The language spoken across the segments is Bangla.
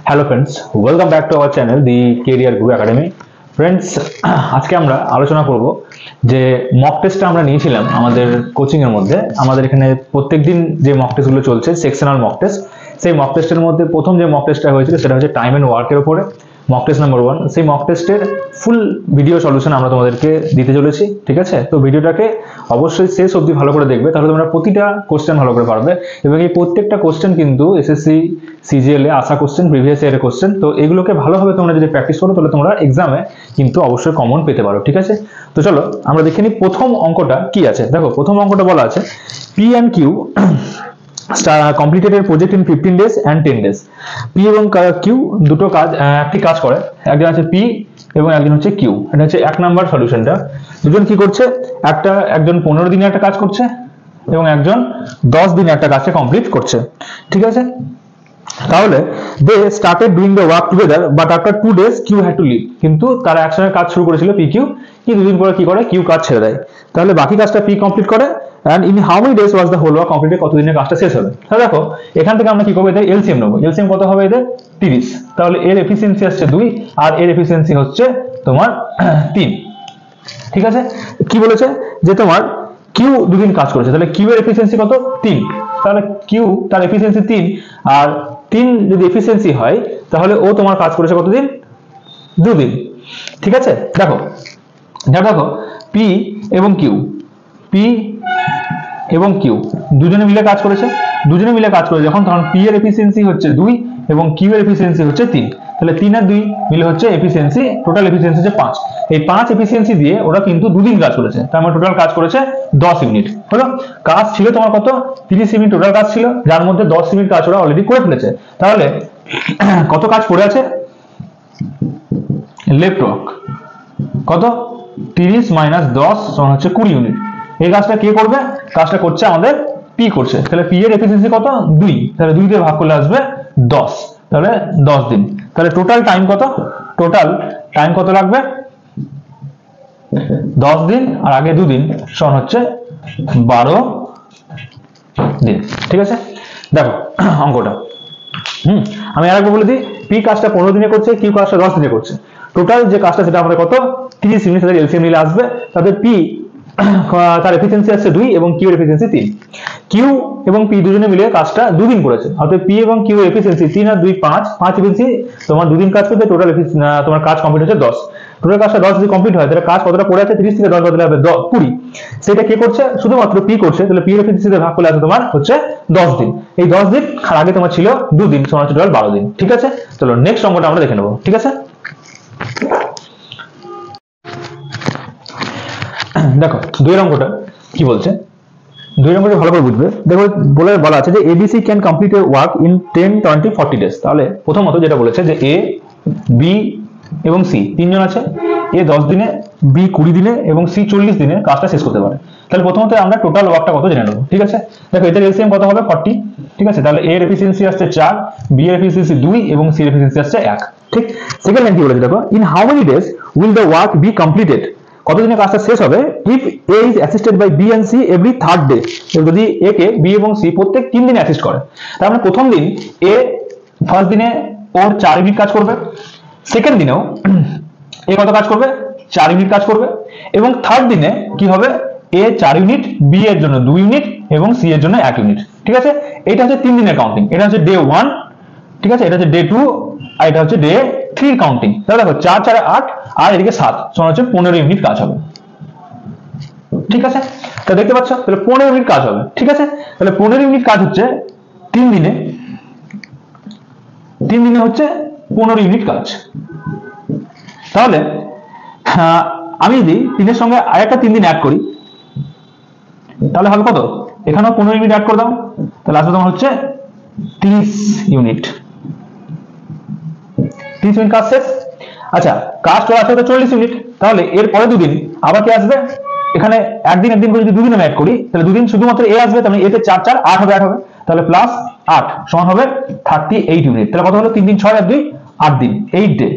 Hello friends, welcome back to our channel the career grow academy. Friends, আজকে আমরা আলোচনা করব যে মক টেস্টটা আমরা নিয়েছিলাম আমাদের কোচিং এর মধ্যে। আমাদের এখানে প্রত্যেকদিন যে মক টেস্টগুলো চলছে সেকশনাল মক টেস্ট, সেই মক টেস্টের মধ্যে প্রথম যে মক টেস্টটা হয়েছিল সেটা হচ্ছে টাইম এন্ড ওয়ার্কের উপরে, মক টেস্ট নাম্বার 1। সেই মক টেস্টের ফুল ভিডিও সলিউশন আমরা তোমাদেরকে দিতে চলেছি, ঠিক আছে? তো ভিডিওটাকে অবশ্যই শেষ অবধি ভালো করে দেখবে, তাহলে তোমরা প্রতিটা কোশ্চেন ভালো করে পারবে। এবং এই প্রত্যেকটা কোশ্চেন কিন্তু এসএসসি সিজিএল এ আসা কোশ্চেন, প্রিভিয়াস ইয়ারের কোশ্চেন। তো এগুলোকে ভালোভাবে তোমরা যদি প্র্যাকটিস করো তাহলে তোমরা এক্সামে কিন্তু অবশ্যই কমন পেতে পারো, ঠিক আছে? তো চলো আমরা দেখে নিই প্রথম অঙ্কটা কি আছে। দেখো, প্রথম অঙ্কটা বলা আছে p and q completed a project in 15 days and 10 days. P এবং কিউ দুটো কাজ, একটি কাজ করে, একজন আছে পি এবং একজন হচ্ছে কিউ। এটা হচ্ছে 1 নাম্বার সলিউশনটা। দুজন কি করছে, একজন 15 দিনে একটা কাজ করছে এবং একজন 10 দিনে একটা কাজকে কমপ্লিট করছে, ঠিক আছে? তাহলে they started doing the work together but after 2 days q had to leave. কিন্তু তারা একসঙ্গে কাজ শুরু করেছিল পি কিউ, কি দুদিন পরে কি করে, কিউ কাজ ছেড়ে দেয়। তাহলে বাকি কাজটা পি কমপ্লিট করে। and in how many days was the whole work completed, কত দিনে কাজটা শেষ হবে। তাহলে দেখো এখান থেকে আমরা কি করব, এদের এলসিএম নেব। এলসিএম কত হবে এদের? 30। তাহলে এর এফিসিয়েন্সি আসছে 2 আর এর এফিসিয়েন্সি হচ্ছে তোমার 3, ঠিক আছে? কি বলেছে যে তোমার কিউ দুদিন কাজ করেছে, তাহলে কিউ এর এফিসিয়েন্সি কত? 3। তাহলে কিউ তার এফিসিয়েন্সি 3, আর 3 যদি এফিসিয়েন্সি হয় তাহলে ও তোমার কাজ করেছে কতদিন? 2 দিন, ঠিক আছে? দেখো পি এবং কিউ, পি এবং কিউ দুজনে মিলে কাজ করেছে। যখন, তখন পি এর এফিসিয়েন্সি হচ্ছে 2 এবং কিউ এর এফিসিয়েন্সি হচ্ছে 3। তাহলে 3 আর 2 মিলে হচ্ছে এফিসিয়েন্সি, টোটাল এফিসিয়েন্সি হচ্ছে 5। এই 5 এফিসিয়েন্সি দিয়ে ওরা কিন্তু 2 দিন কাজ করেছে, তার মানে টোটাল কাজ করেছে 10 ইউনিট। হলো, কাজ ছিল তোমার কত? 30 ইউনিট টোটাল কাজ ছিল, যার মধ্যে 10 ইউনিট কাজ ওরা অলরেডি করে ফেলেছে। তাহলে কত কাজ পড়ে আছে? লেফট ওয়ার্ক কত? 30 মাইনাস 10 সমান হচ্ছে 20 ইউনিট। এই কাজটা কে করবে? কাজটা করছে আমাদের পি করছে। তাহলে পি এর এফিসিয়েন্সি কত? 2। তাহলে 2 দিয়ে ভাগ করলে আসবে 10, তাহলে 10 দিন। তাহলে টোটাল টাইম কত লাগবে? 10 দিন আর আগে 2 দিন সমান হচ্ছে 12 দিন, ঠিক আছে? দেখো অঙ্কটা আমি আরেকবার বলে দিই, পি কাজটা 15 দিনে করছে, কিউ কাজটা 10 দিনে করছে। টোটাল যে কাজটা সেটা আমাদের কত? 30 ইউনিট। তাদের এলসিএম নিলে আসবে, তাদের পি তার এফিসিয়েন্সি আছে 2 এবং কিউ এর এফিসিয়েন্সি 3। কিউ এবং পি দুজনে মিলে কাজটা 2 দিন করেছে, অর্থাৎ পি এবং কিউ এর এফিসিয়েন্সি 3 আর 2 5 এফিসিয়েন্সি তোমার 2 দিন কাজ করতে, টোটাল তোমার কাজ কমপ্লিট হচ্ছে 10। টোটাল কাজটা 10 যদি কমপ্লিট হয় তাহলে কাজ কতটা পড়ে আছে? 30 থেকে 10 বদলে হবে 20। সেটা কে করছে? শুধুমাত্র পি করছে। তাহলে পি এর এফিসিয়েন্সি ভাগ করলে আছে তোমার হচ্ছে 10 দিন। এই 10 দিন আর আগে তোমার ছিল 2 দিন, সমান হচ্ছে টোটাল 12 দিন, ঠিক আছে? চলো নেক্সট অঙ্কটা আমরা দেখে নেব, ঠিক আছে? দেখো 2 এর অঙ্কটা কি বলছে, 2 এর অঙ্কটা ভালো করে বুঝবে। দেখো বলা আছে যে ABC can complete A work in 10, 20, 40 days. তাহলে প্রথমত যেটা বলেছে যে এ, বি এবং সি তিনজন আছে। এ 10 দিনে, বি 20 দিনে এবং সি 40 দিনে কাজটা শেষ করতে পারে। তাহলে প্রথমত আমরা টোটাল ওয়ার্কটা কত জেনে নেব, ঠিক আছে? দেখো এদের এলসিএম কত হবে? 40, ঠিক আছে? তাহলে এর এফিসিয়েন্সি আসছে 4, বি এর এফিসিয়েন্সি 2 এবং সি এর এফিসিয়েন্সি আসছে 1, ঠিক? সেকেন্ড লাইন কি বলেছে দেখো, in how many days will the work be completed. কতদিনে কাজটা শেষ হবে? If A is assisted by b and c every third day. যদি এ কে বি এবং সি প্রত্যেক 3 দিনে অ্যাসিস্ট করে, তার মানে প্রথম দিন এ ফার্স্ট দিনে ওর 4 ইউনিট কাজ করবে, সেকেন্ড দিনেও এ কত কাজ করবে? 4 ইউনিট কাজ করবে, এবং থার্ড দিনে কি হবে? এ 4 ইউনিট, বি এর জন্য 2 ইউনিট এবং সি এর জন্য 1 ইউনিট, ঠিক আছে? এটা হচ্ছে 3 দিনের কাউন্টিং। এটা হচ্ছে ডে 1, ঠিক আছে? এটা হচ্ছে ডে 2 আর এটা হচ্ছে ডে 3 কাউন্টিং। তাহলে দেখো 4 4 8 আর এদিকে 7 সমান হচ্ছে 15 ইউনিট কাজ হবে, ঠিক আছে? তো দেখতে পাচ্ছ, তাহলে 15 ইউনিট কাজ হবে, ঠিক আছে? তাহলে 15 ইউনিট কাজ হচ্ছে 3 দিনে, 3 দিনে হচ্ছে 15 ইউনিট কাজ। তাহলে আমি যদি 3 এর সঙ্গে আরেকটা 3 দিন অ্যাড করি তাহলে হবে কত? এখানেও 15 ইউনিট অ্যাড করে দাও, তাহলে আসলে তোমার হচ্ছে 30 ইউনিট। 30 ইউনিট কাজ শেষ। আচ্ছা, কাজ তো আছে 40 ইউনিট। তাহলে এর পরে 2 দিন আবার কি আসবে? এখানে একদিন করে যদি 2 দিন আমি অ্যাড করি তাহলে 2 দিন শুধুমাত্র এ আসবে, তার মানে এতে 4 4 8 হবে, তাহলে প্লাস 8 সমান হবে 38 ইউনিট। তাহলে কত হলো? 3 দিন 6 আর 2 8 দিন, 8 ডে।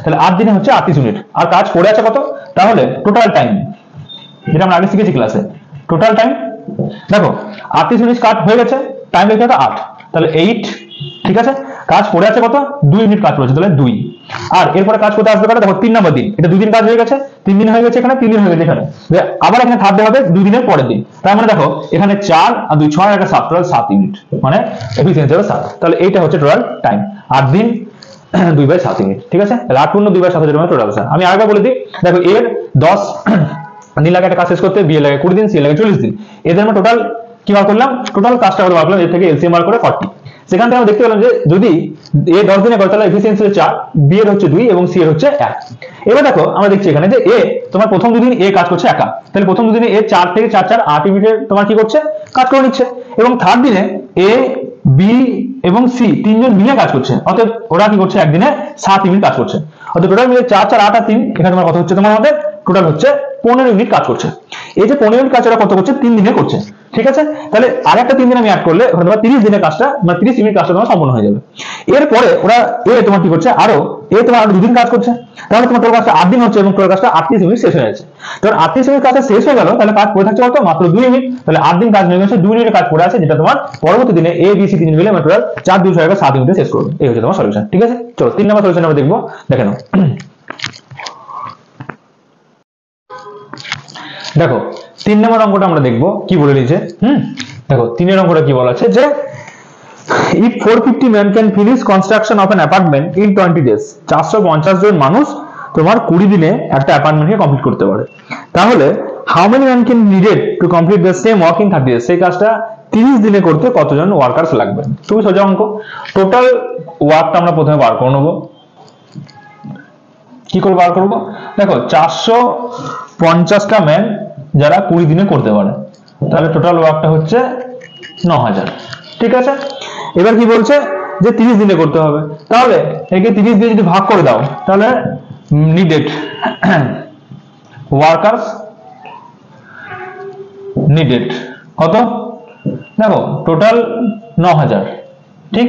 তাহলে 8 দিনে হচ্ছে 38 ইউনিট। আর কাজ পড়ে আছে কত? তাহলে টোটাল টাইম, যেটা আমরা আগে শিখেছি ক্লাসে, টোটাল টাইম দেখো 38 মিনিট কাট হয়ে গেছে, টাইম লেগে গেছে 8, তাহলে 8, ঠিক আছে। কাজ পড়ে আছে কত, 2 ইউনিট কাজ পড়েছে, তাহলে 2। আর এরপরে কাজ করতে আসবে কটা, দেখো 3 নম্বর দিন, এটা 2 দিন কাজ হয়ে গেছে, 3 দিন হয়ে গেছে এখানে, 3 দিন হয়ে গেছে এখানে, আবার এখানে থাকতে হবে 2 দিনের পরের দিন। তার মানে দেখো এখানে 4 আর 2 6 আর 7, টোটাল 7 ইউনিট, মানে এফিসিয়েন্সি হলো 7। তাহলে এইটা হচ্ছে টোটাল টাইম, 8 দিন 2/7 ইউনিট, ঠিক আছে। তাহলে 8 পূর্ণ 2/7 হচ্ছে টোটাল। আমি আরেকবার বলে দিই, দেখো এর 10 দিন লাগে একটা কাজ শেষ করতে, বি এর লাগে 20 দিন, সি এর লাগে 40 দিন। এদের আমরা টোটাল কি বার করলাম, টোটাল কাজটা বার করলাম, এর থেকে এলসিএম বার করে 40। সেখান থেকে আমরা দেখতে পেলাম যে যদি এ 10 দিনে করে তাহলে এফিসিয়েন্সি হচ্ছে 4, বি এর হচ্ছে 2 এবং সি এর হচ্ছে 1। এবার দেখো আমরা দেখছি এখানে যে এ তোমার প্রথম 2 দিন এ কাজ করছে একা, তাহলে প্রথম 2 দিনে এ 4 থেকে 4 4 8 ইউনিটের তোমার কি করছে, কাজ করে নিচ্ছে। এবং থার্ড দিনে এ বি এবং সি তিনজন মিলে কাজ করছে, অর্থাৎ ওরা কি করছে একদিনে 7 ইউনিট কাজ করছে। অর্থাৎ টোটাল মিলে 4 4 8 আর 3, এখানে তোমার কত হচ্ছে, তোমার আমাদের টোটাল হচ্ছে 15 ইউনিট কাজ করছে। এই যে 15 ইউনিট কাজ ওরা কত করছে, 3 দিনে করছে, ঠিক আছে। তাহলে আরেকটা 3 দিন আমি অ্যাড করলে ওখানে তোমার 30 দিনের কাজটা, মানে 30 ইউনিট কাজটা তোমার সম্পূর্ণ হয়ে যাবে। এরপরে ওরা এ তোমার কি করছে, আরো এ তোমার আরো 2 দিন কাজ করছে, তাহলে তোমার টোটাল কাজটা 8 দিন হচ্ছে এবং টোটাল কাজটা 38 ইউনিট শেষ হয়ে যাচ্ছে। যখন 38 ইউনিট কাজটা শেষ হয়ে গেল, তাহলে কাজ পড়ে থাকছে কত, মাত্র 2 ইউনিট। তাহলে 8 দিন কাজ হয়ে গেছে, 2 ইউনিটের কাজ পড়ে আছে, যেটা তোমার পরবর্তী দিনে এ বি সি 3 মিলে মানে টোটাল 4 2 6 7 ইউনিটে শেষ করবে। এই হচ্ছে তোমার সলিউশন, ঠিক আছে। চলো 3 নম্বর সলিউশন আমরা দেখবো, দেখে নাও। দেখো 3 নম্বর অঙ্কটা আমরা দেখবো কি বলে দিয়েছে। দেখো 3 এর অঙ্কটা কি বলা আছে, যে if 450 men can finish construction of an apartment in 20 days, 450 জন মানুষ তোমার 20 দিনে একটা অ্যাপার্টমেন্টকে কমপ্লিট করতে পারে, তাহলে how many men can needed to complete the same work in 30 days? সেই কাজটা 30 দিনে করতে কতজন ওয়ার্কার্স লাগবে। খুবই সোজা অঙ্ক। টোটাল ওয়ার্কটা আমরা প্রথমে বার করে নেব। কি করে বার করব, দেখো 450টা ম্যান যারা 20 দিনে করতে পারে, তাহলে টোটাল ওয়ার্কটা হচ্ছে 9000, ঠিক আছে। এবার কি বলছে যে 30 দিনে করতে হবে, তাহলে একে 30 দিয়ে যদি ভাগ করে দাও, তাহলে নিডেড ওয়ার্কার্স নিডেড কত, দেখো টোটাল 9000, ঠিক,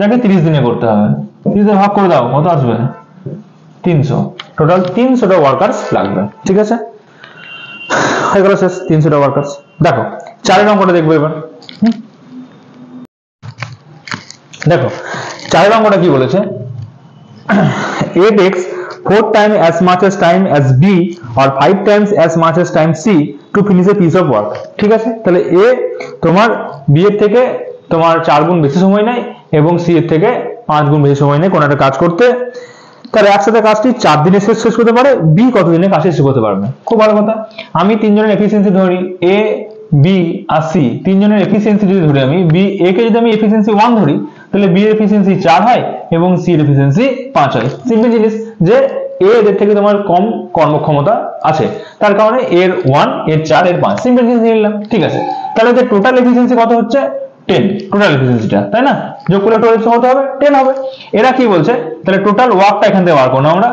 যাকে 30 দিনে করতে হবে, 30 দিয়ে ভাগ করে দাও কত আসবে, 300, টোটাল 300টা ওয়ার্কার্স লাগবে, ঠিক আছে। হয়ে গেল শেষ, 300টা ওয়ার্কার্স। দেখো 4 অঙ্কটা দেখবো এবার। দেখো 4 অঙ্কটা কি বলেছে, A takes 4 times as much as time as B or 5 times as much as time C to finish a piece of work, ঠিক আছে। তাহলে A তোমার B এর থেকে তোমার 4 গুণ বেশি সময় নেয় এবং C এর থেকে 5 গুণ বেশি সময় নেয় কোনো একটা কাজ করতে, তাহলে একসাথে কাজটি 4 দিনে শেষ করতে পারে, B কত দিনে কাজ শেষ করতে পারবে। খুব ভালো কথা। আমি 3 জনের এফিসিয়েন্সি ধরি, A B আর C, 3 জনের এফিসিয়েন্সি যদি ধরি আমি, B A কে যদি আমি এফিসিয়েন্সি 1 ধরি, তাহলে B এর এফিসিয়েন্সি 4 হয় এবং C এর এফিসিয়েন্সি 5 হয়। সিম্পল জিনিস যে A এদের থেকে তোমার কম কর্মক্ষমতা আছে, তার কারণে এর 1 এর 4 এর 5, সিম্পল জিনিস নিয়ে নিলাম, ঠিক আছে। তাহলে এদের টোটাল এফিসিয়েন্সি কত হচ্ছে, 10, টোটাল এফিসিয়েন্সিটা, তাই না, যোগ করলে টোটাল কত হবে, 10 হবে। এরা কি বলছে, তাহলে টোটাল ওয়ার্কটা এখান থেকে বার করব আমরা,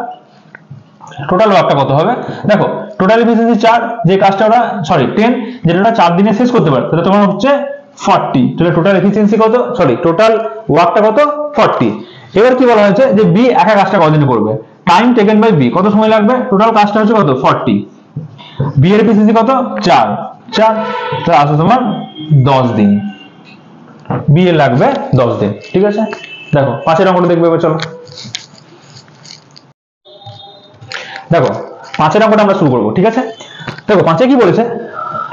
টোটাল ওয়ার্কটা কত হবে। দেখো টোটাল এফিসিয়েন্সি 4, যে কাজটা ওরা 10 যেটা 4 দিনে শেষ করতে পারে, তাহলে তোমার হচ্ছে 40, তাহলে টোটাল এফিসিয়েন্সি কত, টোটাল ওয়ার্কটা কত, 40। এবার কি বলা হয়েছে যে বি একা কাজটা কতদিনে করবে, টাইম টেকেন বাই বি, কত সময় লাগবে, টোটাল কাজটা হচ্ছে কত, 40, বি এর এফিসিয়েন্সি কত, 4, তাহলে আসলে তোমার 10 দিন, বি এর লাগবে 10 দিন, ঠিক আছে। দেখো 5 অঙ্কটা দেখবে এবার, চলো। দেখো 5 অঙ্কটা আমরা শুরু করবো, ঠিক আছে। দেখো 5 কি বলেছে,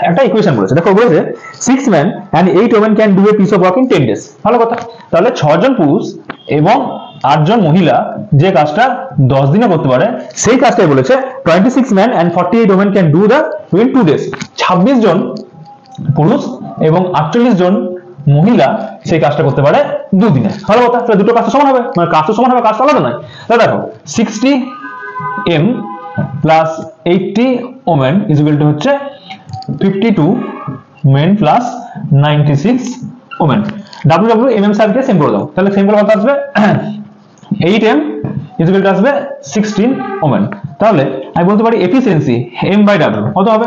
একটা ইকুয়েশন বলেছে। দেখো বলেছে 6 men and 8 women can do a piece of work in 10 days, ভালো কথা। তাহলে 6 জন পুরুষ এবং 8 জন মহিলা যে কাজটা 10 দিনে করতে পারে, সেই কাজটাই বলেছে 26 men and 48 women can do the in 2 days, 26 জন পুরুষ এবং 48 জন মহিলা সেই কাজটা করতে পারে 2 দিনে, ভালো কথা। তাহলে দুটো কাজটা সমান হবে, মানে কাজটা সমান হবে, কাজটা আলাদা নয়। তাহলে দেখো 60 m plus 80 women is equal to হচ্ছে 52 men plus 96 women। mm সাইডকে same করে দাও, তাহলে সিম্পল কত আসবে, 8m is equal to আসবে 16 women। তাহলে আমি বলতে পারি এফিসিয়েন্সি m বাই w কত হবে,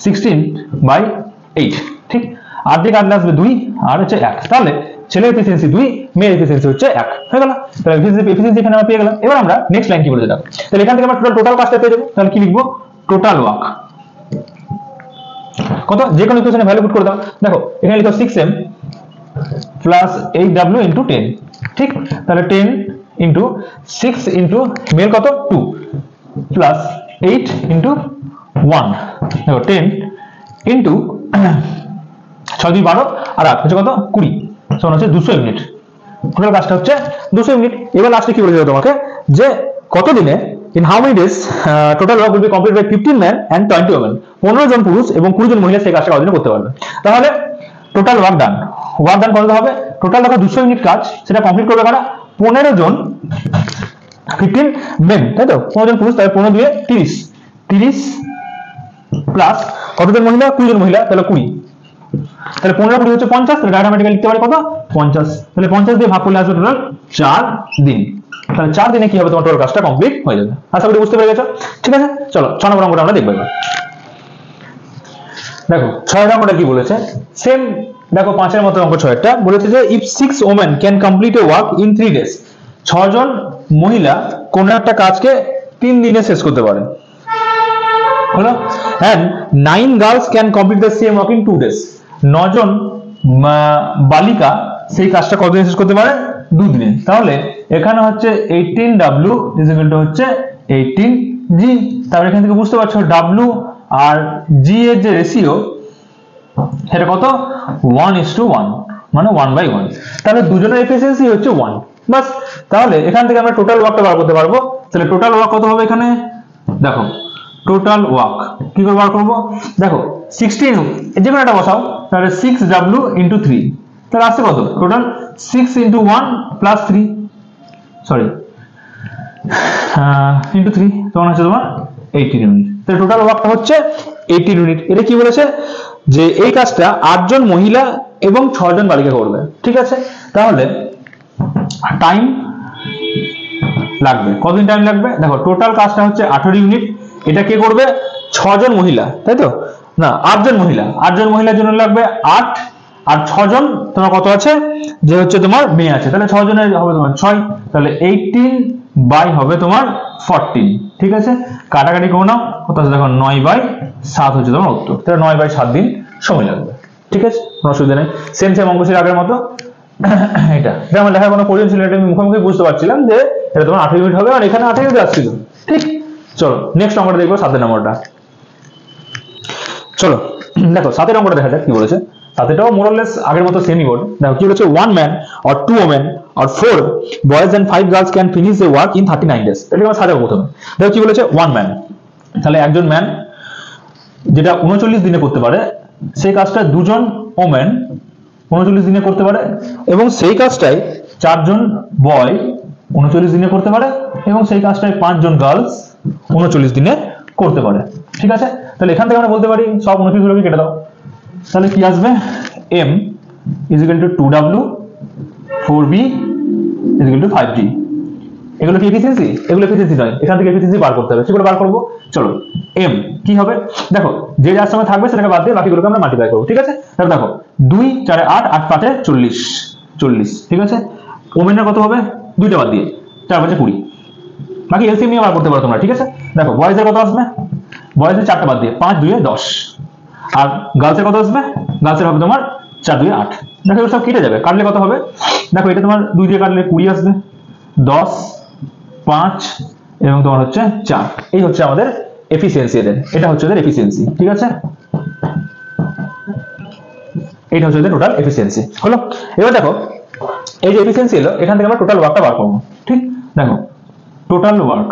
16/8, ঠিক। আর দিকে কাটলে আসবে 2 আর হচ্ছে 1, তাহলে ছেলের এফিসিয়েন্সি 2, মেয়ের এফিসিয়েন্সি হচ্ছে 1, হয়ে গেল। তাহলে এফিসিয়েন্সি এখানে আমরা পেয়ে গেলাম। এবার আমরা নেক্সট লাইন কি বলেছে দেখো, তাহলে এখান থেকে আমরা টোটাল কাজটা পেয়ে যাবো। তাহলে কি লিখবো, টোটাল ওয়ার্ক, কত, যে কোনো ইকুয়েশনে ভ্যালু পুট করে দাও। দেখো এখানে লিখো 6m প্লাস 8w ইন্টু 10, ঠিক? তাহলে 10 ইন্টু 6 ইন্টু মেল কত 2 প্লাস 8 ইন্টু 1, দেখো 10 ইন্টু 6 2 12 আর 8 হচ্ছে কত 20, সমান হচ্ছে 200 ইউনিট। টোটাল কাজটা হচ্ছে 200 ইউনিট। এবার লাস্টে কি বলেছিল তোমাকে, যে কত দিনে, in how many days total work will be completed by 15 men and 20 women, 15 জন পুরুষ এবং 20 জন মহিলা সেই কাজটা কতদিনে করতে পারবে। তাহলে টোটাল ওয়ার্ক ডান কত হবে, টোটাল দেখো 200 ইউনিট কাজ, সেটা কমপ্লিট করবে কারা, 15 জন 15 মেন, তাই তো, 15 জন পুরুষ, তাহলে 15 দিয়ে 30 প্লাস কতজন মহিলা, 20 জন মহিলা, তাহলে 20, তাহলে 15 20 হচ্ছে 50, তাহলে ডাইনামিক্যালি লিখতে পারি কত 50, তাহলে 50 দিয়ে ভাগ করলে আসবে টোটাল 4 দিন। তাহলে 4 দিনে কি হবে, তোমার টোটাল কাজটা কমপ্লিট হয়ে যাবে। আশা করি বুঝতে পেরে গেছো, ঠিক আছে। চলো 6 নম্বর অঙ্কটা আমরা দেখব এবার। দেখো 6 নম্বরটা কি বলেছে, সেম দেখো 5 এর মতো অঙ্ক 6 একটা বলেছে যে if 6 women can complete a work in 3 days, 6 জন মহিলা কোন একটা কাজকে 3 দিনে শেষ করতে পারে, হলো, and 9 girls can complete the same work in 2 days, 9 জন বালিকা সেই কাজটা কতদিনে শেষ করতে পারে, 2 দিনে। তাহলে এখানে হচ্ছে 18w হচ্ছে 18g, তাহলে এখান থেকে বুঝতে পারছো w আর g এর যে রেশিও সেটা কত 1:1, মানে 1/1, তাহলে দুজনের এফিসিয়েন্সি হচ্ছে 1 বাস। তাহলে এখান থেকে আমরা টোটাল ওয়ার্কটা বার করতে পারবো। তাহলে টোটাল ওয়ার্ক কত হবে, এখানে দেখো টোটাল ওয়ার্ক কি করে বার করবো, দেখো 16 যে কোনো একটা বসাও, তাহলে 6w ইন্টু 3, তাহলে আসছে কত total 6 into 1 plus 3, sorry into 3, তখন হচ্ছে তোমার 18 ইউনিট। তাহলে টোটাল ওয়ার্কটা হচ্ছে 18 ইউনিট। এটা কি বলেছে, যে এই কাজটা 8 জন মহিলা এবং 6 জন বালিকা করবে, ঠিক আছে। তাহলে টাইম লাগবে, কতদিন টাইম লাগবে, দেখো টোটাল কাজটা হচ্ছে 18 ইউনিট, এটা কে করবে 6 জন মহিলা, তাই তো, না 8 জন মহিলা, 8 জন মহিলার জন্য লাগবে 8 আর 6 জন তোমার কত আছে, যে হচ্ছে তোমার মেয়ে আছে, তাহলে 6 জনের হবে তোমার 6, তাহলে 18 বাই হবে তোমার 14, ঠিক আছে। কাটাকাটি করো না, কত আছে দেখো 9/7 হচ্ছে তোমার উত্তর, তাহলে 9/7 দিন সময় লাগবে, ঠিক আছে, কোনো অসুবিধা নেই। সেম অঙ্ক ছিল আগের মতো। এটা আমার লেখার কোনো প্রয়োজন ছিল, এটা আমি মুখোমুখি বুঝতে পারছিলাম যে এটা তোমার 18 মিনিট হবে, আর এখানে 18 মিনিট আসছিল, ঠিক। চলো নেক্সট অঙ্কটা দেখবো, 7 নম্বরটা। চলো দেখো 7 নম্বরটা দেখা যাক কি বলেছে। 7টাও মোরলেস আগের মতো সেমি বোর্ড। দেখো কি বলেছে, 1 man or 2 women or 4 boys and 5 girls can finish the work in 39 days, এটা আমরা সাজাবো প্রথমে। দেখো কি বলেছে 1 man, তাহলে একজন ম্যান যেটা 39 দিনে করতে পারে, সেই কাজটা 2 জন ওমেন 39 দিনে করতে পারে, এবং সেই কাজটাই 4 জন বয় 39 দিনে করতে পারে, এবং সেই কাজটাই 5 জন গার্লস 39 দিনে করতে পারে, ঠিক আছে। তাহলে এখান থেকে আমরা বলতে পারি সব 29 গুলোকে কেটে দাও, তাহলে কি আসবে, m is equal to 2w 4b is equal to 5g। এগুলো কি এফিসিয়েন্সি, এগুলো এফিসিয়েন্সি নয়, এখান থেকে এফিসিয়েন্সি বার করতে হবে, সেগুলো বার করব। চলো m কি হবে, দেখো যে যার সময় থাকবে সেটাকে বাদ দিয়ে বাকিগুলোকে আমরা মাল্টিপ্লাই করব, ঠিক আছে। তাহলে দেখো 2 4 8 8 5 40, ঠিক আছে। ওমেনের কত হবে, 2টা বাদ দিয়ে 4 5 20, বাকি এলসিএম নিয়ে বার করতে পারো তোমরা, ঠিক আছে। দেখো বয়েজের কত আসবে, বয়েজের 4টা বাদ দিয়ে 5 2 10, আর গার্লসের কত আসবে, গার্লসের হবে তোমার 4 2 8। দেখো এগুলো সব কেটে যাবে, কাটলে কত হবে, দেখো এটা তোমার 2 দিয়ে কাটলে 20 আসবে, 10 5 এবং তোমার হচ্ছে 4, এই হচ্ছে আমাদের এফিসিয়েন্সি এদের, এটা হচ্ছে এদের এফিসিয়েন্সি, ঠিক আছে। এটা হচ্ছে এদের টোটাল এফিসিয়েন্সি হলো। এবার দেখো এই যে এফিসিয়েন্সি এলো, এখান থেকে আমরা টোটাল ওয়ার্কটা বার করবো, ঠিক। দেখো টোটাল ওয়ার্ক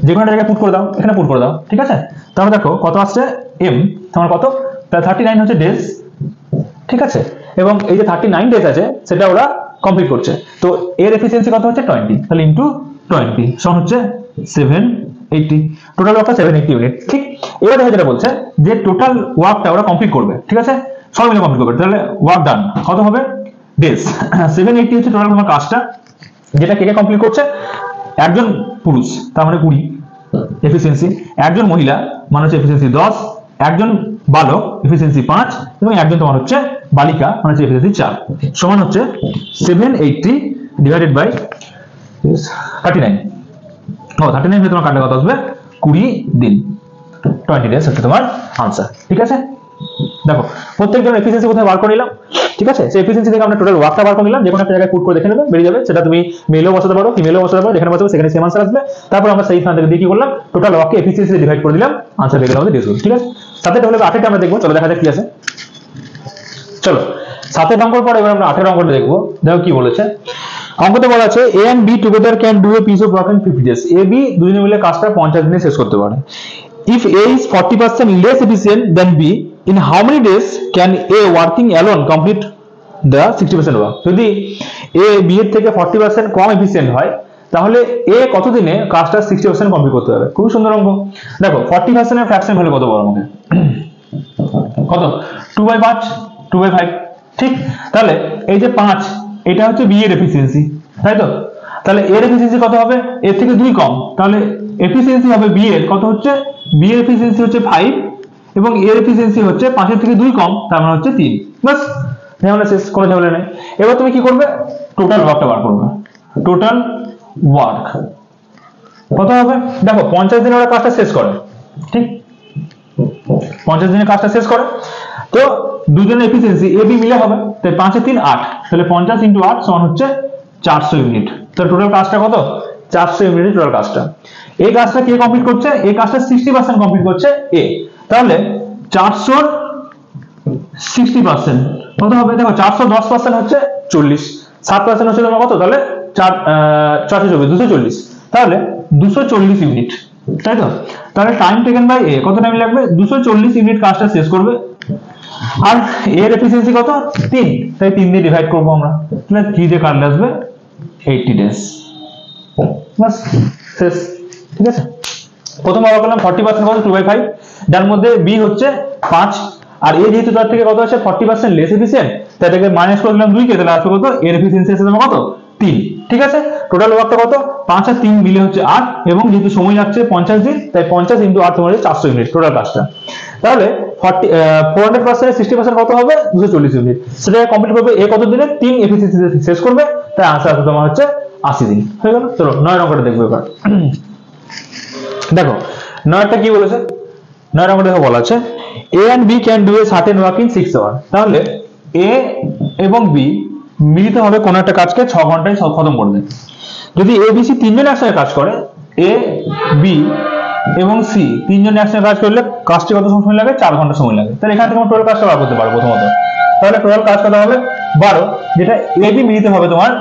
যে কোনো জায়গায় পুট করে দাও, এখানে পুট করে দাও, ঠিক আছে। তাহলে দেখো কত আসছে m, তোমার কত, তাহলে 39 হচ্ছে ডেজ, ঠিক আছে। এবং এই যে 39 ডেজ আছে সেটা ওরা কমপ্লিট করছে, তো এর এফিসিয়েন্সি কত হচ্ছে 20, তাহলে ইনটু 20 সমান হচ্ছে 780, টোটাল ওয়ার্কটা 780 ইউনিট, ঠিক। এবার দেখো যেটা বলছে যে টোটাল ওয়ার্কটা ওরা কমপ্লিট করবে, ঠিক আছে, সবাই মিলে কমপ্লিট করবে, তাহলে ওয়ার্ক ডান কত হবে, ডেজ 780 হচ্ছে টোটাল তোমার কাজটা, যেটা কে কে কমপ্লিট করছে, একজন পুরুষ তার মানে 20 এফিসিয়েন্সি, একজন মহিলা মানে হচ্ছে এফিসিয়েন্সি 10, একজন বালক এফিসিয়েন্সি 5, এবং একজন তোমার হচ্ছে বালিকা মানে হচ্ছে এফিসিয়েন্সি 4, সমান হচ্ছে 780 ডিভাইডেড বাই 39। ও 39 হলে তোমার কাটলে কত আসবে 20 দিন, 20 ডেজ হচ্ছে তোমার আনসার। ঠিক আছে, দেখো প্রত্যেকজন এফিসিয়েন্সি কোথায় বার করে নিলাম। ঠিক আছে, সেই এফিসিয়েন্সি থেকে আমরা টোটাল ওয়ার্কটা বার করে নিলাম, যে কোনো একটা জায়গায় পুট করে দেখে নেবে, বেরিয়ে যাবে। সেটা তুমি মেলও বসাতে পারো, ফিমেলও বসাতে পারো, যেখানে বসাবে সেখানে সেম আনসার আসবে। তারপর আমরা সেই স্থান থেকে দিয়ে কি করলাম, টোটাল ওয়ার্ককে এফিসিয়েন্সি দিয়ে ডিভাইড করে দিলাম, আনসার বেরিয়ে গেল আমাদের ডেজ। ঠিক আছে, সাথে হলে 8টা আমরা দেখবো, চলো দেখা যাক কি আছে। চলো 7 অঙ্কের পর এবার আমরা 8 অঙ্কটা দেখবো। দেখো কি বলেছে, অঙ্কতে বলা আছে A and B together can do a piece of work in 50 days. A B দুজনে মিলে কাজটা 50 দিনে শেষ করতে পারে। If A is 40% less efficient than B, in how many days can A working alone complete the 60% work? যদি A B এর থেকে 40% কম এফিসিয়েন্ট হয়, তাহলে A কত দিনে কাজটা 60% কমপ্লিট করতে পারবে। খুব সুন্দর অঙ্ক। দেখো 40% এর ফ্র্যাকশন ভ্যালু কত বড় আমাকে, কত 2/5, 2/5। ঠিক, তাহলে এই যে 5, এটা হচ্ছে বি এর এফিসিয়েন্সি, তাই তো? তাহলে এর এফিসিয়েন্সি কত হবে, এর থেকে 2 কম, তাহলে এফিসিয়েন্সি হবে বি এর কত হচ্ছে, বি এর এফিসিয়েন্সি হচ্ছে 5 এবং এর এফিসিয়েন্সি হচ্ছে 5 এর থেকে 2 কম, তার মানে হচ্ছে 3। বাস, ঝামেলা শেষ, কোনো ঝামেলা নেই। এবার তুমি কি করবে, টোটাল ওয়ার্কটা বার করবে। টোটাল ওয়ার্ক কত হবে, দেখো 50 দিনে ওরা কাজটা শেষ করে। ঠিক, 50 দিনে কাজটা শেষ করে, তো দুজনের এফিসিয়েন্সি এ বি মিলে হবে, তাই 5 এর 3 8, তাহলে 50 × 8 সমান হচ্ছে 400 ইউনিট। তো টোটাল কাজটা কত, 400 ইউনিট টোটাল কাজটা। এই কাজটা কে কমপ্লিট করছে, এই কাজটা 60% কমপ্লিট করছে এ। তাহলে 400 60% কত হবে, দেখো 410% হচ্ছে 40, 7% হচ্ছে তোমার কত, তাহলে 240, তাহলে 240 ইউনিট, তাই তো? তাহলে টাইম টেকেন বাই এ, কত টাইম লাগবে, 240 ইউনিট কাজটা শেষ করবে। আর এর এফিসিয়েন্সি কত, 3, তাই 3 দিয়ে ডিভাইড করবো আমরা, তাহলে 3 দিয়ে কাটলে আসবে 80 ডেজ। বাস, শেষ। ঠিক আছে, প্রথম অঙ্ক করলাম 40% কত, 2/5, যার মধ্যে বি হচ্ছে 5, আর এ যেহেতু তার থেকে কত আছে 40% লেস এফিসিয়েন্ট, তাই থেকে মাইনাস করে দিলাম 2 কে, তাহলে আসবে কত, এর এফিসিয়েন্সি আছে তোমার কত, 3। ঠিক আছে, টোটাল ওয়ার্কটা কত, 5 আর 3 মিলে হচ্ছে 8, এবং যেহেতু সময় লাগছে 50 দিন, তাই 50 × 8 তোমার 400 ইউনিট টোটাল কাজটা। তাহলে 400% 60% কত হবে, 240 ইউনিট। সেটা কমপ্লিট করবে এ কত দিনে, 3 এফিসিয়েন্সি শেষ করবে, তাই আনসার আছে তোমার হচ্ছে 80 দিন। হয়ে গেল। চলো 9 অঙ্কটা দেখবো এবার। দেখো 9টা কি বলেছে, 9 অঙ্কটা দেখো বলা আছে A and B can do a certain work in 6 hour. তাহলে এ এবং বি মিলিত হবে কোন একটা কাজকে 6 ঘন্টায় খতম করে দেয়। যদি এ বি সি তিনজন একসাথে কাজ করে, এ বি এবং সি তিনজন একসাথে কাজ করলে কাজটি কত সময় লাগে, 4 ঘন্টা সময় লাগে। তাহলে এখান থেকে আমরা টোটাল কাজটা বার করতে পারবো প্রথমত। তাহলে টোটাল কাজ কত হবে 12, যেটা এ বি মিলিত হবে তোমার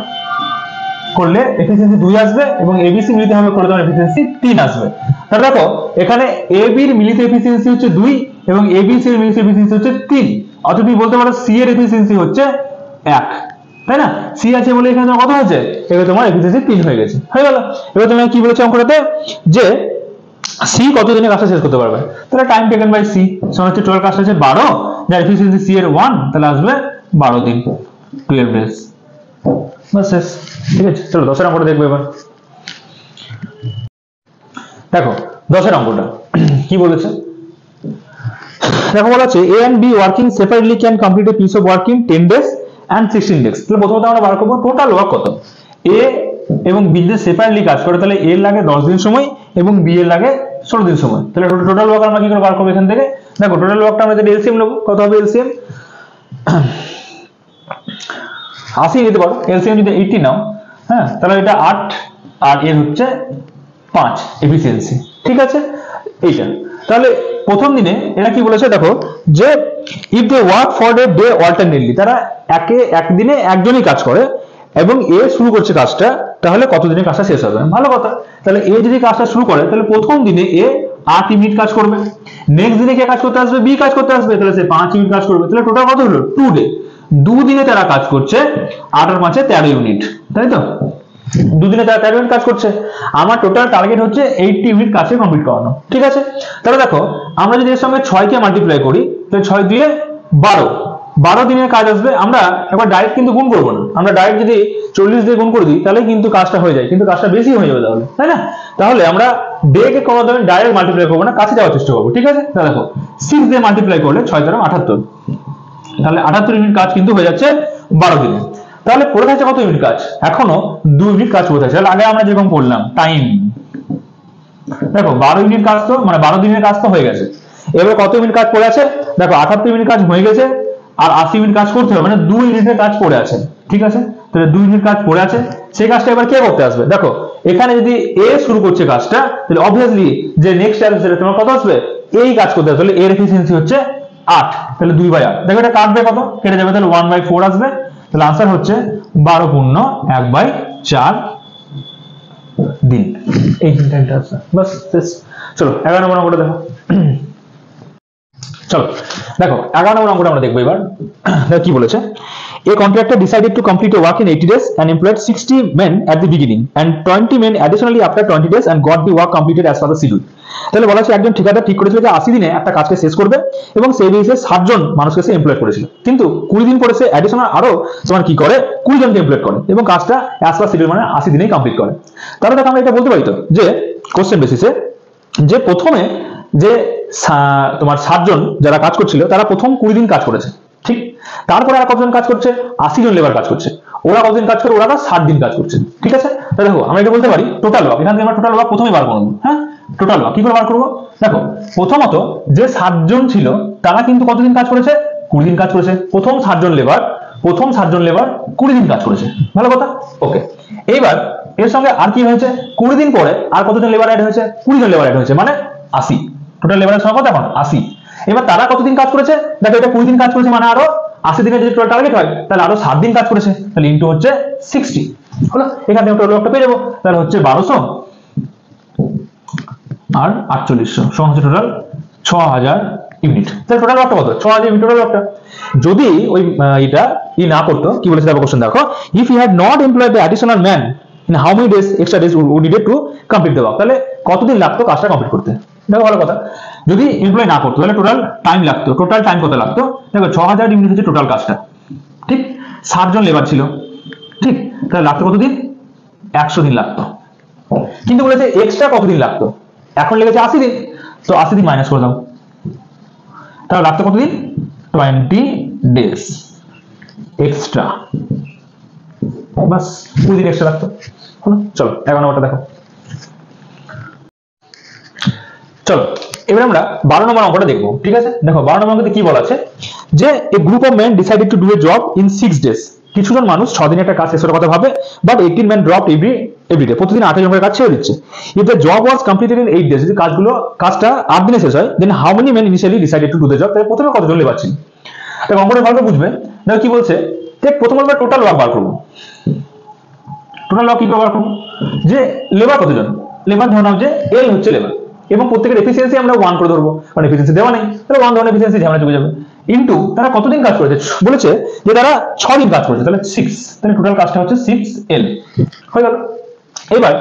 করলে এফিসিয়েন্সি 2 আসবে, এবং এবিসি মিলিত হবে করে তোমার এফিসিয়েন্সি 3 আসবে। তাহলে দেখো এখানে এ বি এর মিলিত এফিসিয়েন্সি হচ্ছে 2 এবং এবিসি এর মিলিত এফিসিয়েন্সি হচ্ছে 3, অর্থাৎ তুমি বলতে পারো সি এর এফিসিয়েন্সি হচ্ছে 1, তাই না? সি আছে বলে এখানে কত হয়েছে, এখানে তোমার এফিসিয়েন্সি 3 হয়ে গেছে। হয়ে গেল। এবার তুমি কি বলেছো অঙ্কটাতে, যে সি কত দিনে কাজটা শেষ করতে পারবে, তাহলে টাইম টেকেন বাই সি সমান হচ্ছে টোটাল কাজটা হচ্ছে 12, যার এফিসিয়েন্সি সি এর 1, তাহলে আসবে 12 দিন, 12 ডেজ। বাস শেষ। ঠিক আছে, চলো 10 অঙ্কটা দেখবো এবার। দেখো 10 অঙ্কটা কি বলেছে, দেখো বলা আছে A and B working separately can complete a piece of work in 10 days and 16 days. তাহলে প্রথমত আমরা বার করবো টোটাল ওয়ার্ক কত। এ এবং বি যে সেপারেটলি কাজ করে, তাহলে এর লাগে 10 দিন সময় এবং বি এর লাগে 16 দিন সময়। তাহলে টোটাল ওয়ার্ক আমরা কি করে বার করবো এখান থেকে, দেখো টোটাল ওয়ার্কটা আমরা যদি এলসিএম নেবো, কত হবে এলসিএম 80 নিতে পারো, এলসিএম যদি 80 নাও, হ্যাঁ, তাহলে এটা 8 আর এর হচ্ছে 5 এফিসিয়েন্সি। ঠিক আছে, এইটা তাহলে প্রথম দিনে এরা কি বলেছে, দেখো যে if they work for a day alternately, তারা একদিনে একজনই কাজ করে এবং এ শুরু করছে কাজটা, তাহলে কত দিনে কাজটা শেষ হবে। ভালো কথা, তাহলে এ যদি কাজটা শুরু করে, তাহলে প্রথম দিনে এ 8 ইউনিট কাজ করবে, নেক্সট দিনে কে কাজ করতে আসবে, বি কাজ করতে আসবে, তাহলে সে 5 ইউনিট কাজ করবে। তাহলে টোটাল কত হলো 2 ডে, 2 দিনে তারা কাজ করছে, 8 আর 5 13 ইউনিট, তাই তো? 2 দিনে তারা 13 ইউনিট কাজ করছে। আমার টোটাল টার্গেট হচ্ছে 80 ইউনিট কাজে কমপ্লিট করানো। ঠিক আছে, তাহলে দেখো আমরা যদি এর সঙ্গে 6 কে মাল্টিপ্লাই করি, তাহলে 6 দিয়ে 12 দিনের কাজ আসবে। আমরা একবার ডাইরেক্ট কিন্তু গুণ করবো না, আমরা ডাইরেক্ট যদি 40 দিয়ে গুণ করে দিই তাহলে কিন্তু কাজটা হয়ে যায়, কিন্তু কাজটা বেশি হয়ে যাবে তাহলে, তাই না? তাহলে আমরা ডে কে কোনো ধরনের ডাইরেক্ট মাল্টিপ্লাই করবো না, কাছে যাওয়ার চেষ্টা করবো। ঠিক আছে, তাহলে দেখো 6 দিয়ে মাল্টিপ্লাই করলে 6 × 78, তাহলে 78 ইউনিট কাজ কিন্তু হয়ে যাচ্ছে 12 দিনে। তাহলে পড়ে থাকছে কত ইউনিট কাজ, এখনো 2 ইউনিট কাজ পড়ে থাকছে। তাহলে আগে আমরা যেরকম করলাম টাইম দেখো 12 ইউনিট কাজ তো মানে 12 দিনের কাজ তো হয়ে গেছে, এবার কত ইউনিট কাজ পড়ে আছে দেখো 78 ইউনিট কাজ হয়ে গেছে, আর 80 ইউনিট কাজ করতে হবে, মানে 2 ইউনিটের কাজ পড়ে আছে। ঠিক আছে, তাহলে 2 ইউনিট কাজ পড়ে আছে, সেই কাজটা এবার কে করতে আসবে? দেখো এখানে যদি এ শুরু করছে কাজটা, তাহলে অবভিয়াসলি যে নেক্সট আসবে তোমার কত আসবে? এই কাজ করতে আসবে, তাহলে এর এফিসিয়েন্সি হচ্ছে 8, তাহলে 2/8। দেখো এটা কাটবে কত? কেটে যাবে, তাহলে 1/4 আসবে, তাহলে आंसर হচ্ছে 12 পূর্ণ 1/4 দিন। এই তিনটা আছে বাস শেষ। চলো 11 নম্বর অঙ্কটা দেখো। চলো দেখো 11 নম্বর অঙ্কটা আমরা দেখবো এবার। দেখো কি বলেছে, a contractor decided to complete a work in 80 days and employed 60 men at the beginning and 20 men additionally after 20 days and got the work completed as per the schedule। তাহলে বলা হচ্ছে একজন ঠিকাদার ঠিক করেছিল যে 80 দিনে একটা কাজকে শেষ করবে এবং সেই বেসিসে 60 জন মানুষকে সে এমপ্লয়েড করেছিল, কিন্তু 20 দিন পরে সে অ্যাডিশনাল আরো তোমার কি করে 20 জনকে এমপ্লয়েড করে এবং কাজটা অ্যাজ পার শিডিউল মানে 80 দিনেই কমপ্লিট করে। তাহলে দেখো আমরা এটা বলতে পারি তো যে কোশ্চেন বেসিসে যে প্রথমে যে তোমার 60 জন যারা কাজ করছিল তারা প্রথম 20 দিন কাজ করেছে, ঠিক, তারপরে আর কতজন কাজ করছে? 80 জন লেবার কাজ করছে, ওরা কতদিন কাজ করে? ওরা 60 দিন কাজ করছে। ঠিক আছে, তাহলে দেখো আমরা এটা বলতে পারি টোটাল ওয়ার্ক, এখান থেকে আমরা টোটাল ওয়ার্ক প্রথমে বার করব। হ্যাঁ, টোটাল ওয়ার্ক কি করে বার করব? দেখো প্রথমত যে 60 জন ছিল তারা কিন্তু কতদিন কাজ করেছে? 20 দিন কাজ করেছে। প্রথম 60 জন লেবার 20 দিন কাজ করেছে, ভালো কথা। ওকে, এইবার এর সঙ্গে আর কি হয়েছে? 20 দিন পরে আর কতজন লেবার অ্যাড হয়েছে? 20 জন লেবার অ্যাড হয়েছে, মানে 80। টোটাল লেবারের সংখ্যা কত এখন? 80। এবার তারা কতদিন কাজ করেছে? দেখো এটা 20 দিন কাজ করেছে, মানে আরো 80 দিনের যদি টোটাল টার্গেট হয় তাহলে আরো 7 দিন কাজ করেছে, তাহলে ইনটু হচ্ছে 60। হলো, এখান থেকে টোটাল ওয়ার্কটা পেয়ে যাবো, তাহলে হচ্ছে 1200 আর 4800 সমান হচ্ছে টোটাল 6000 ইউনিট। তাহলে টোটাল ওয়ার্কটা কত? 6000 ইউনিট টোটাল ওয়ার্কটা। যদি ওই এটা না করতো, কি বলেছে দেখো কোশ্চেন দেখো, if you had not employed the additional man in how many days extra days would needed to complete the work, তাহলে কতদিন লাগতো কাজটা কমপ্লিট করতে? দেখো ভালো কথা, যদি এমপ্লয় না করতো তাহলে টোটাল টাইম লাগতো, টোটাল টাইম কত লাগতো? দেখো 6000 ইউনিট হচ্ছে টোটাল কাজটা, ঠিক, 60 জন লেবার ছিল, ঠিক, তাহলে লাগতো কতদিন? 100 দিন লাগতো। কিন্তু বলেছে এক্সট্রা কতদিন লাগতো? এখন লেগেছে 80 দিন, তো 80 দিন মাইনাস করে দাও, তাহলে লাগতো কতদিন? 20 ডেজ এক্সট্রা, বাস 20 দিন এক্সট্রা লাগতো। চলো 11 নম্বরটা দেখো। চলো এবার আমরা 12 নম্বর অঙ্কটা দেখবো। ঠিক আছে, দেখো 12 নম্বর অঙ্কতে কি বলা আছে যে a group of men decided to do a job in 6 days. কিছুজন মানুষ 6 দিনে একটা কাজ শেষ করার কথা ভাবে, but 18 men dropped every day, প্রতিদিন 8 জন করে কাজ ছেড়ে দিচ্ছে। If the job was completed in 8 days, যদি কাজটা 8 দিনে শেষ হয়, then how many men initially decided to do the job, তাহলে প্রথমে কতজন লেবার ছিল? দেখো অঙ্কটা ভালো বুঝবে। দেখো কি বলছে, ঠিক প্রথমে আমরা টোটাল ওয়ার্ক বার করব। টোটাল ওয়ার্ক কি করে বার করব? যে লেবার কতজন? লেবার ধরে নাও যে এল হচ্ছে লেবার, এবং প্রত্যেকের এফিসিয়েন্সি আমরা 1 করে ধরবো, কারণ এফিসিয়েন্সি দেওয়া নেই, তাহলে 1 ধরনের এফিসিয়েন্সি ঝামেলা চলে যাবে। ইনটু তারা কতদিন কাজ করেছে? বলেছে যে তারা 6 দিন কাজ করেছে, তাহলে 6, তাহলে টোটাল কাজটা হচ্ছে 6L হয়ে গেল। এবার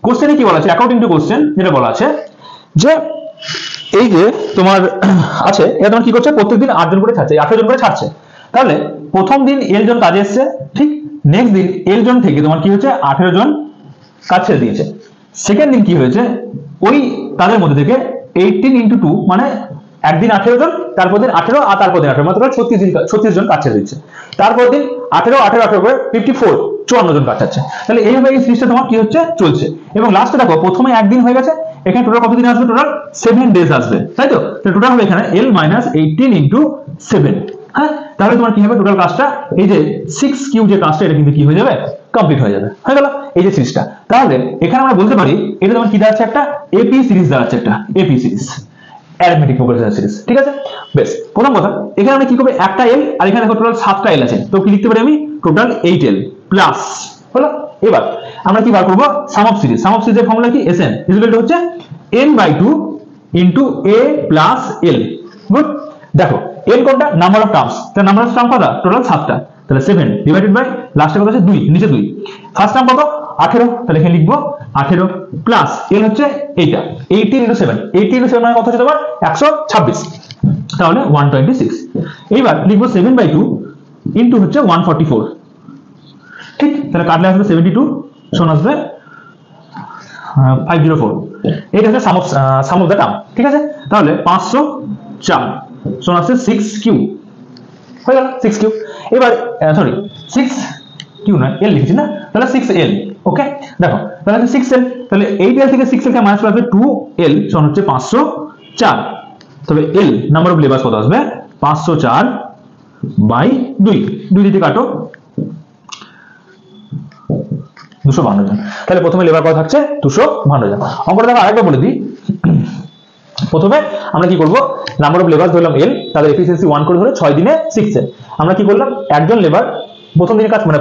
কোশ্চেনে কি বলা আছে? অ্যাকর্ডিং টু কোশ্চেন যেটা বলা আছে যে এই যে তোমার আছে, এটা তোমার কি করছে? প্রত্যেকদিন 8 জন করে ছাড়ছে, 18 জন করে ছাড়ছে, তাহলে প্রথম দিন L জন কাজে এসেছে, ঠিক, নেক্সট দিন L জন থেকে তোমার কি হচ্ছে? 18 জন কাজ ছেড়ে দিয়েছে। সেকেন্ড দিন কি হয়েছে? ওই তাদের মধ্যে থেকে 18 into 2 মানে একদিন 18 জন, তারপর দিন 18 আর তারপর দিন 18, মানে 36 জন কাজ ছেড়ে দিচ্ছে। তারপর দিন 18 করে 54 জন কাজ ছাড়ছে। তাহলে এইভাবে এই সিরিজটা তোমার কি হচ্ছে? চলছে। এবং লাস্টে দেখো প্রথমে একদিন হয়ে গেছে, এখানে টোটাল কত দিন আসবে? টোটাল 7 ডেজ আসবে, তাই তো? টোটাল হবে এখানে L - 18 into 7। হ্যাঁ, তাহলে তোমার কি হবে? টোটাল কাজটা এই যে 6Q যে কাজটা, এটা কিন্তু কি হয়ে যাবে? কমপ্লিট হয়ে যাবে, হয়ে গেল এই যে সিরিজটা। তাহলে এখানে আমরা বলতে পারি এটা তোমার কি দাঁড়াচ্ছে? একটা এপি সিরিজ দাঁড়াচ্ছে, একটা AP series, arithmetic progression series. ঠিক আছে, বেশ। প্রথম কথা, এখানে আমরা কি করব? একটা L, আর এখানে দেখো টোটাল 7টা L আছে, তো কি লিখতে পারি আমি? টোটাল 8L প্লাস, হলো। এবার আমরা কি বার করব? সাম অফ সিরিজ। সাম অফ সিরিজের ফর্মুলা কি? Sn ইকুয়াল টু হচ্ছে n/2 into a plus L। Good. দেখো n কোনটা? নাম্বার অফ টার্মস, তার নাম্বার অফ টার্ম কত? টোটাল 7টা, তাহলে 7 ডিভাইডেড বাই লাস্টে কত আছে? 2, নিচে 2। ফার্স্ট টার্ম কত? 18, তাহলে এখানে লিখবো 18 প্লাস L হচ্ছে এইটা 18 into 7, 18 into 7 মানে কত হচ্ছে তোমার? 126, তাহলে 126। এইবার লিখবো 7/2 ইনটু হচ্ছে 144, ঠিক, তাহলে কাটলে আসবে 72, সমান আসবে 504। এটা হচ্ছে সাম অফ দ্য টার্ম। ঠিক আছে, তাহলে 504 সমান আসছে 6Q হয়ে গেল, 6Q। এবার সরি 6Q না, L লিখেছি না, তাহলে 6L। ওকে দেখো তাহলে হচ্ছে 6L, তাহলে 8L থেকে 6L কে মাইনাস করলে 2L সমান হচ্ছে 504, তবে L নাম্বার অফ লেবার্স কত আসবে 504 বাই 2 দিতে কাটো 252 জন। তাহলে প্রথমে লেবার কত থাকছে 252 জন। অঙ্কটা দেখো আরেকবার বলে দিই। প্রথমে আমরা কি করব, নাম্বার অফ লেবার ধরলাম L, তাদের এফিসিয়েন্সি 1 করে ধরে 6 দিনে 6L। আমরা কি করলাম, একজন লেবার প্রথম দিনে কাজ মানে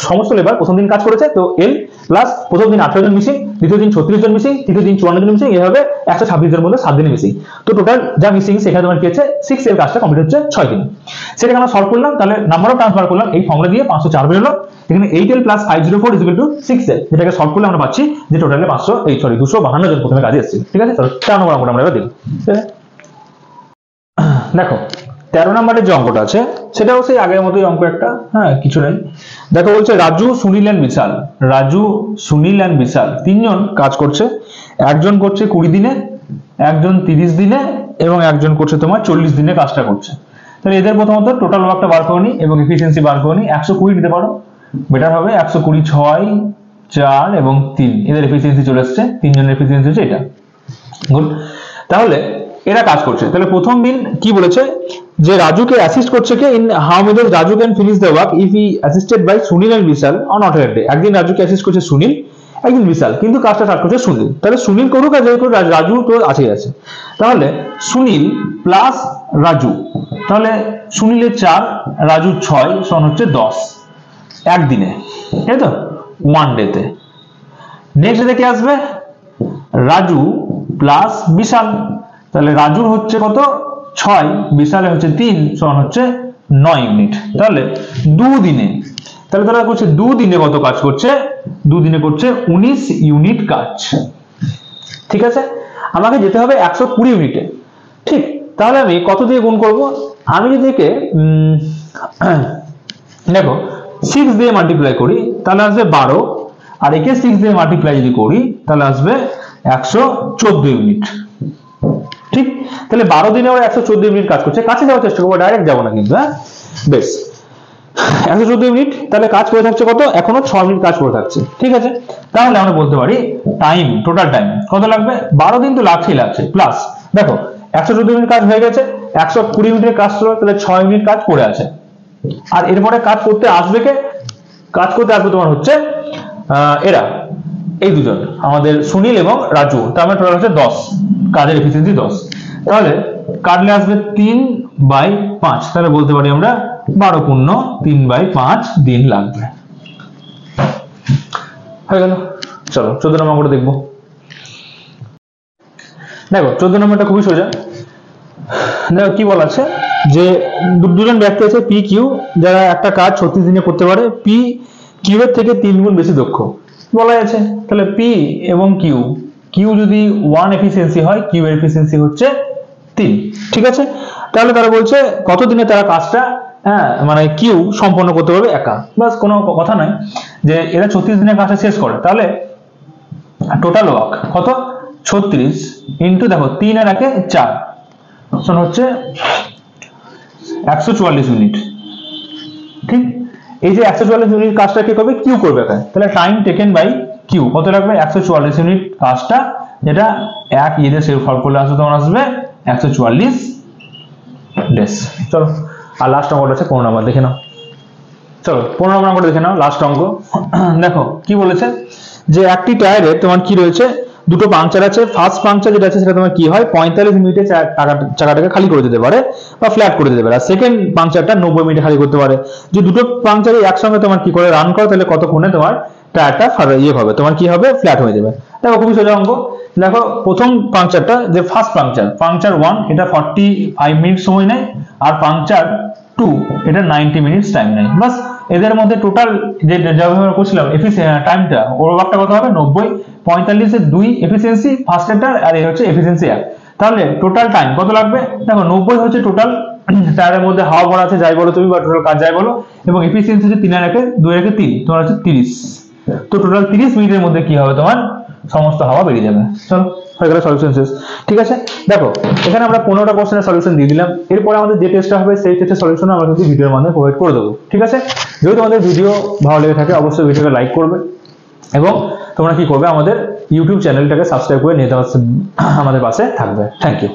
সমস্ত লেবার প্রথম দিন কাজ করেছে, তো L প্লাস প্রথম দিন 18 জন মিসিং, দ্বিতীয় দিন 36 জন মিসিং, তৃতীয় দিন 54 জন মিসিং, এভাবে 126 জনের মধ্যে 7 দিনে মিসিং। তো টোটাল যা মিসিং সেখানে তোমার কি হচ্ছে 6L কাজটা কমপ্লিট হচ্ছে 6 দিন। সেটাকে আমরা সলভ করলাম, তাহলে নাম্বার অফ ট্রান্সফার করলাম, এই ফর্মুলা দিয়ে 504 বের হলো। এখানে 8L প্লাস 504 6L, যেটাকে সলভ করলে আমরা পাচ্ছি যে টোটালে 252 জন প্রথমে কাজে এসেছে। ঠিক আছে, 4 নম্বর অঙ্কটা আমরা এবার দেখি। দেখো 13 নম্বরের যে অঙ্কটা আছে সেটাও সেই আগের মতোই অঙ্ক একটা, হ্যাঁ কিছু নেই। দেখো বলছে রাজু, সুনীল এন্ড বিশাল, রাজু, সুনীল এন্ড বিশাল তিনজন কাজ করছে। একজন করছে 20 দিনে, একজন 30 দিনে এবং একজন করছে তোমার 40 দিনে কাজটা করছে। তাহলে এদের প্রথমত টোটাল ওয়ার্কটা বার করে নি এবং এফিসিয়েন্সি বার করে নি। 120 নিতে পারো, বেটার হবে। 120 6 4 এবং 3, এদের এফিসিয়েন্সি চলে আসছে, তিনজনের এফিসিয়েন্সি হচ্ছে এটা। গুড। তাহলে এরা কাজ করছে। তাহলে প্রথম দিন কি বলেছে যে রাজুকে অ্যাসিস্ট করছে কে, in how many days Raju can finish the work if he assisted by Sunil and Vishal on alternate day. একদিন রাজুকে অ্যাসিস্ট করছে সুনীল, একদিন বিশাল, কিন্তু কাজটা স্টার্ট করছে সুনীল। তাহলে সুনীল করুক আর যাই করুক রাজু তো আছেই আছে। তাহলে সুনীল প্লাস রাজু, তাহলে সুনীলের 4, রাজু 6 সমান হচ্ছে 10 একদিনে, তাই তো, ওয়ান ডেতে। নেক্সট ডে কি আসবে, রাজু প্লাস বিশাল, তাহলে রাজুর হচ্ছে কত 6, বিশালের হচ্ছে 3 সমান হচ্ছে 9 ইউনিট। তাহলে 2 দিনে, তাহলে তারা করছে 2 দিনে কত কাজ করছে, 2 দিনে করছে 19 ইউনিট কাজ। ঠিক আছে, আমাকে যেতে হবে 120 ইউনিটে। ঠিক, তাহলে আমি কত দিয়ে গুণ করব, আমি যদি একে দেখো 6 দিয়ে মাল্টিপ্লাই করি তাহলে আসবে 12, আর একে 6 দিয়ে মাল্টিপ্লাই যদি করি তাহলে আসবে 114 ইউনিট। ঠিক, তাহলে 12 দিনে ওরা 114 ইউনিট কাজ করছে। কাছে যাওয়ার চেষ্টা করবো, ডাইরেক্ট যাবো না কিন্তু, হ্যাঁ বেশ। 114 ইউনিট, তাহলে কাজ করে থাকছে কত, এখনো 6 মিনিট কাজ করে থাকছে। ঠিক আছে, তাহলে আমরা বলতে পারি টাইম, টোটাল টাইম কত লাগবে, 12 দিন তো লাগছে প্লাস দেখো 114 ইউনিট কাজ হয়ে গেছে, 120 ইউনিটের কাজ ছিল, তাহলে 6 ইউনিট কাজ পড়ে আছে। আর এরপরে কাজ করতে আসবে কে, কাজ করতে আসবে তোমার হচ্ছে এরা এই দুজন আমাদের সুনীল এবং রাজু, তার মানে টোটাল হচ্ছে 10, কাজের এফিসিয়েন্সি 10। তাহলে কাটলে আসবে 3/5, তাহলে বলতে পারি আমরা 12 পূর্ণ 3/5 দিন লাগবে। হয়ে গেল। চলো 14 নম্বর অঙ্কটা দেখবো। দেখো 14 নম্বরটা খুবই সোজা। দেখো কি বলা আছে যে দুজন ব্যক্তি আছে পি কিউ, যারা একটা কাজ 36 দিনে করতে পারে। পি কিউ এর থেকে 3 গুণ বেশি দক্ষ বলা আছে। তাহলে পি এবং কিউ, কিউ যদি 1 এফিসিয়েন্সি হয়, কিউ এর এফিসিয়েন্সি হচ্ছে 3। ঠিক আছে, তাহলে তারা বলছে কত দিনে তারা কাজটা মানে কিউ সম্পন্ন করতে পারবে একা, বাস কোনো কথা নয় যে এরা 36 দিনের কাজটা শেষ করে। তাহলে টোটাল ওয়ার্ক কত, 36 ইন্টু দেখো 3 আর 1 4 সমান হচ্ছে 144 ইউনিট। ঠিক, এই যে 144 ইউনিট কাজটা কে করবে, কিউ করবে একা। তাহলে টাইম টেকেন বাই কিউ কত লাগবে, 144 ইউনিট কাজটা, যেটা 1 ইয়ে দিয়ে সলভ করলে আসবে তোমার আসবে 144 ডেজ। চলো, আর লাস্ট অঙ্কটা আছে 15 নম্বর, দেখে নাও। চলো 15 নম্বর অঙ্কটা দেখে নাও, লাস্ট অঙ্ক। দেখো কি বলেছে যে একটি টায়ারে তোমার কি রয়েছে, দুটো পাংচার আছে। ফার্স্ট পাংচার যেটা আছে সেটা তোমার কি হয় 45 মিনিটে চাকাটাকে খালি করে দিতে পারে বা ফ্ল্যাট করে দিতে পারে, আর সেকেন্ড পাংচারটা 90 মিনিটে খালি করতে পারে। যে দুটো পাংচারই একসঙ্গে তোমার কি করে রান করে, তাহলে কতক্ষণে তোমার টায়ারটা ইয়ে হবে, তোমার কি হবে, ফ্ল্যাট হয়ে যাবে। দেখো খুবই সোজা অঙ্ক। দেখো প্রথম পাংচারটা যে ফার্স্ট পাংচার 1 এটা 45 মিনিট সময় নেয়, আর পাংচার 2 এটা 90 মিনিটস টাইম নেয়। বাস এদের মধ্যে টোটাল যে যেভাবে করছিলাম টাইমটা, ওর ওয়ার্কটা কত হবে 90, 45 এর 2 এফিসিয়েন্সি ফার্স্ট এটার, আর এই হচ্ছে এফিসিয়েন্সি 1। তাহলে টোটাল টাইম কত লাগবে, দেখো 90 হচ্ছে টোটাল টায়ারের মধ্যে হাওয়া ভরা আছে যাই বলো তুমি, বা টোটাল কাজ যাই বলো, এবং এফিসিয়েন্সি হচ্ছে 3 আর 1 2 আর 1 3, তোমার হচ্ছে 30। তো টোটাল 30 মিনিটের মধ্যে কি হবে, তোমার সমস্ত হাওয়া বেরিয়ে যাবে। চলো হয়ে গেল সলিউশন শেষ। ঠিক আছে, দেখো এখানে আমরা 15টা কোশ্চেনের সলিউশন দিয়ে দিলাম। এরপরে আমাদের যে টেস্টটা হবে সেই টেস্টের সলিউশন আমরা কিন্তু ভিডিওর মাধ্যমে প্রোভাইড করে দেবো। ঠিক আছে, যদি তোমাদের ভিডিও ভালো লেগে থাকে অবশ্যই ভিডিওটা লাইক করবে, এবং তোমরা কি করবে, আমাদের ইউটিউব চ্যানেলটাকে সাবস্ক্রাইব করে নিতে আমাদের পাশে থাকবে। Thank you.